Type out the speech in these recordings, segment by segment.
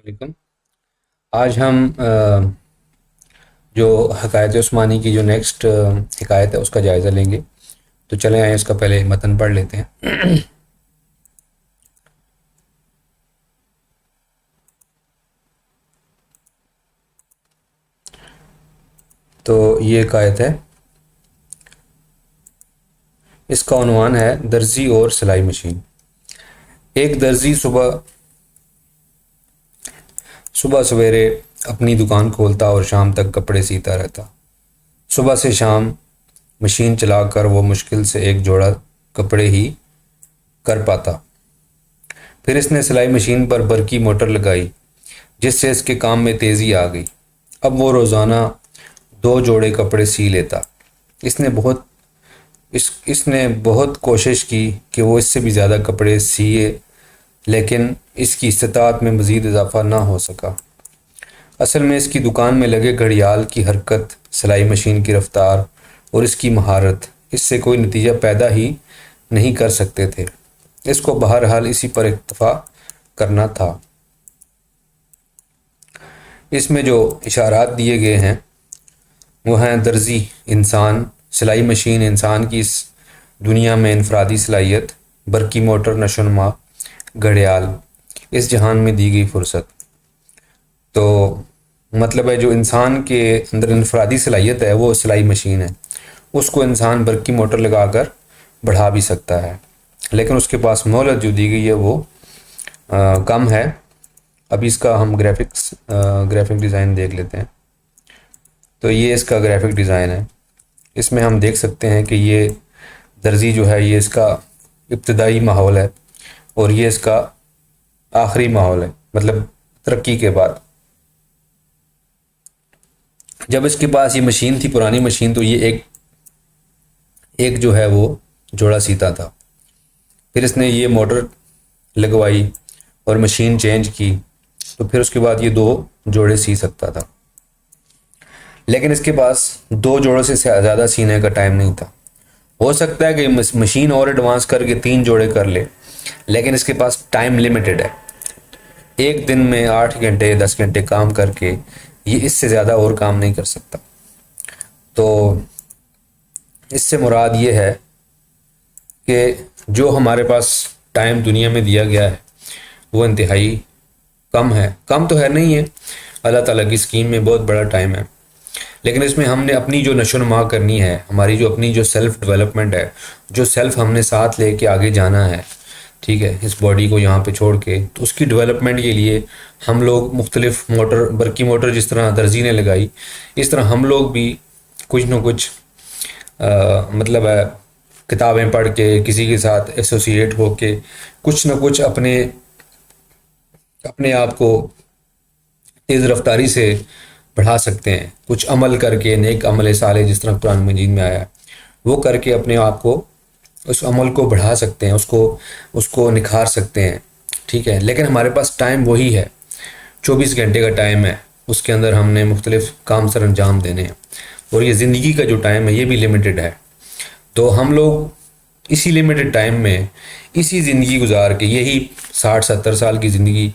علیکم۔ آج ہم جو حکایت عثمانی کی جو نیکسٹ حکایت ہے اس کا جائزہ لیں گے، تو چلیں آئیں اس کا پہلے متن پڑھ لیتے ہیں۔ تو یہ حکایت ہے، اس کا عنوان ہے درزی اور سلائی مشین۔ ایک درزی صبح سویرے اپنی دکان کھولتا اور شام تک کپڑے سیتا رہتا۔ صبح سے شام مشین چلا کر وہ مشکل سے ایک جوڑا کپڑے ہی کر پاتا۔ پھر اس نے سلائی مشین پر برقی موٹر لگائی، جس سے اس کے کام میں تیزی آ گئی۔ اب وہ روزانہ 2 جوڑے کپڑے سی لیتا۔ اس نے بہت کوشش کی کہ وہ اس سے بھی زیادہ کپڑے سیے، لیکن اس کی استطاعت میں مزید اضافہ نہ ہو سکا۔ اصل میں اس کی دکان میں لگے گھڑیال کی حرکت، سلائی مشین کی رفتار اور اس کی مہارت اس سے کوئی نتیجہ پیدا ہی نہیں کر سکتے تھے۔ اس کو بہرحال اسی پر اکتفا کرنا تھا۔ اس میں جو اشارات دیے گئے ہیں وہ ہیں درزی انسان، سلائی مشین انسان کی اس دنیا میں انفرادی صلاحیت، برقی موٹر نشوونما، گھڑیال اس جہان میں دی گئی فرصت۔ تو مطلب ہے جو انسان کے اندر انفرادی صلاحیت ہے وہ سلائی مشین ہے، اس کو انسان برقی موٹر لگا کر بڑھا بھی سکتا ہے، لیکن اس کے پاس مہلت جو دی گئی ہے وہ کم ہے۔ ابھی اس کا ہم گرافک ڈیزائن دیکھ لیتے ہیں۔ تو یہ اس کا گرافک ڈیزائن ہے۔ اس میں ہم دیکھ سکتے ہیں کہ یہ درزی جو ہے یہ اس کا ابتدائی ماحول ہے اور یہ اس کا آخری ماحول ہے، مطلب ترقی کے بعد۔ جب اس کے پاس یہ مشین تھی، پرانی مشین، تو یہ ایک جو ہے وہ جوڑا سیتا تھا۔ پھر اس نے یہ موٹر لگوائی اور مشین چینج کی، تو پھر اس کے بعد یہ 2 جوڑے سی سکتا تھا، لیکن اس کے پاس 2 جوڑوں سے زیادہ سینے کا ٹائم نہیں تھا۔ ہو سکتا ہے کہ مشین اور ایڈوانس کر کے 3 جوڑے کر لے، لیکن اس کے پاس ٹائم لیمیٹڈ ہے۔ ایک دن میں 8 گھنٹے 10 گھنٹے کام کر کے یہ اس سے زیادہ اور کام نہیں کر سکتا۔ تو اس سے مراد یہ ہے کہ جو ہمارے پاس ٹائم دنیا میں دیا گیا ہے وہ انتہائی کم ہے۔ کم تو ہے نہیں ہے، اللہ تعالیٰ کی اسکیم میں بہت بڑا ٹائم ہے، لیکن اس میں ہم نے اپنی جو نشو و نما کرنی ہے، ہماری جو اپنی جو سیلف ڈیولپمنٹ ہے، جو سیلف ہم نے ساتھ لے کے آگے جانا ہے، ٹھیک ہے، اس باڈی کو یہاں پہ چھوڑ کے، تو اس کی ڈیولپمنٹ کے لیے ہم لوگ مختلف موٹر، برقی موٹر جس طرح درزی نے لگائی، اس طرح ہم لوگ بھی کچھ نہ کچھ مطلب ہے کتابیں پڑھ کے، کسی کے ساتھ ایسوسیٹ ہو کے، کچھ نہ کچھ اپنے آپ کو تیز رفتاری سے بڑھا سکتے ہیں۔ کچھ عمل کر کے، نیک عمل صالح جس طرح قرآن مجید میں آیا ہے، وہ کر کے اپنے آپ کو، اس عمل کو بڑھا سکتے ہیں، اس کو نکھار سکتے ہیں، ٹھیک ہے۔ لیکن ہمارے پاس ٹائم وہی ہے، 24 گھنٹے کا ٹائم ہے، اس کے اندر ہم نے مختلف کام سر انجام دینے ہیں، اور یہ زندگی کا جو ٹائم ہے یہ بھی لمیٹڈ ہے۔ تو ہم لوگ اسی لمیٹڈ ٹائم میں اسی زندگی گزار کے، یہی 60-70 سال کی زندگی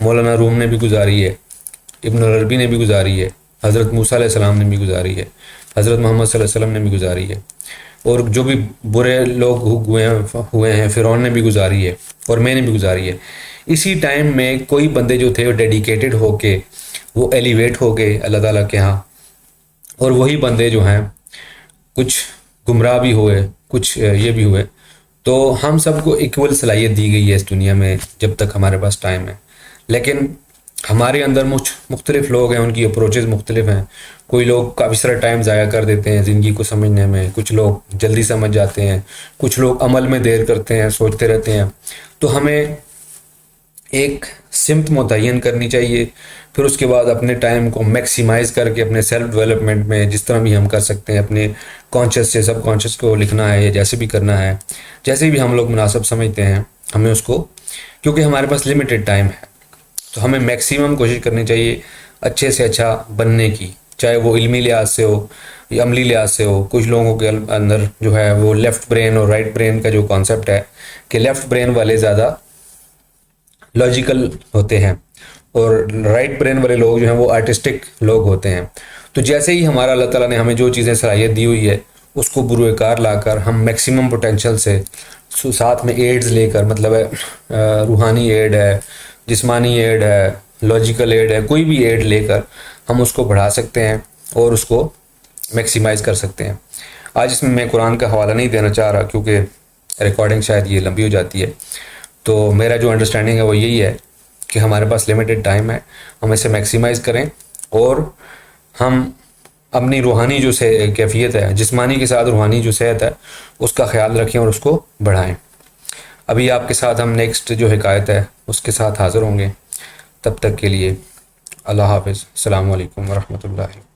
مولانا روم نے بھی گزاری ہے، ابن عربی نے بھی گزاری ہے، حضرت موسیٰ علیہ السلام نے بھی گزاری ہے، حضرت محمد صلی اللہ علیہ وسلم نے بھی گزاری ہے، اور جو بھی برے لوگ ہوئے ہیں، فرعون نے بھی گزاری ہے، اور میں نے بھی گزاری ہے۔ اسی ٹائم میں کوئی بندے جو تھے وہ ڈیڈیکیٹڈ ہو کے وہ ایلیویٹ ہو گئے اللہ تعالیٰ کے ہاں، اور وہی بندے جو ہیں کچھ گمراہ بھی ہوئے، کچھ یہ بھی ہوئے۔ تو ہم سب کو ایکول صلاحیت دی گئی ہے اس دنیا میں جب تک ہمارے پاس ٹائم ہے، لیکن ہمارے اندر مختلف لوگ ہیں، ان کی اپروچز مختلف ہیں۔ کوئی لوگ کافی سارا ٹائم ضائع کر دیتے ہیں زندگی کو سمجھنے میں، کچھ لوگ جلدی سمجھ جاتے ہیں، کچھ لوگ عمل میں دیر کرتے ہیں، سوچتے رہتے ہیں۔ تو ہمیں ایک سمت متعین کرنی چاہیے، پھر اس کے بعد اپنے ٹائم کو میکسیمائز کر کے اپنے سیلف ڈیولپمنٹ میں جس طرح بھی ہم کر سکتے ہیں، اپنے کانشیس سے سب کانشیس کو لکھنا ہے، یا جیسے بھی کرنا ہے، جیسے بھی ہم لوگ مناسب سمجھتے ہیں، ہمیں اس کو، کیونکہ ہمارے پاس لمیٹڈ ٹائم ہے، تو ہمیں میکسیمم کوشش کرنی چاہیے اچھے سے اچھا بننے کی، چاہے وہ علمی لحاظ سے ہو یا عملی لحاظ سے ہو۔ کچھ لوگوں کے اندر جو ہے وہ لیفٹ برین اور رائٹ برین کا جو کانسیپٹ ہے کہ لیفٹ برین والے زیادہ لاجیکل ہوتے ہیں اور رائٹ برین والے لوگ جو ہیں وہ آرٹسٹک لوگ ہوتے ہیں. تو جیسے ہی ہمارا اللہ تعالیٰ نے ہمیں جو چیزیں صلاحیت دی ہوئی ہے اس کو بروئے کار لا کر ہم میکسیمم پوٹینشیل سے ساتھ میں ایڈز لے کر، مطلب ہے روحانی ایڈ ہے، جسمانی ایڈ ہے، لاجیکل ایڈ ہے، کوئی بھی ایڈ لے کر ہم اس کو بڑھا سکتے ہیں اور اس کو میکسیمائز کر سکتے ہیں. آج اس میں میں قرآن کا حوالہ نہیں دینا چاہ رہا کیونکہ ریکارڈنگ شاید یہ لمبی ہو جاتی ہے. تو میرا جو انڈرسٹینڈنگ ہے وہ یہی ہے کہ ہمارے پاس لمیٹڈ ٹائم ہے، ہم اسے میکسیمائز کریں اور ہم اپنی روحانی جو کیفیت ہے، جسمانی کے ساتھ روحانی جو صحت ہے اس کا خیال رکھیں اور اس کو بڑھائیں. ابھی آپ کے ساتھ ہم نیکسٹ جو حکایت ہے اس کے ساتھ حاضر ہوں گے. تب تک کے لیے اللہ حافظ. السلام علیکم ورحمۃ اللہ.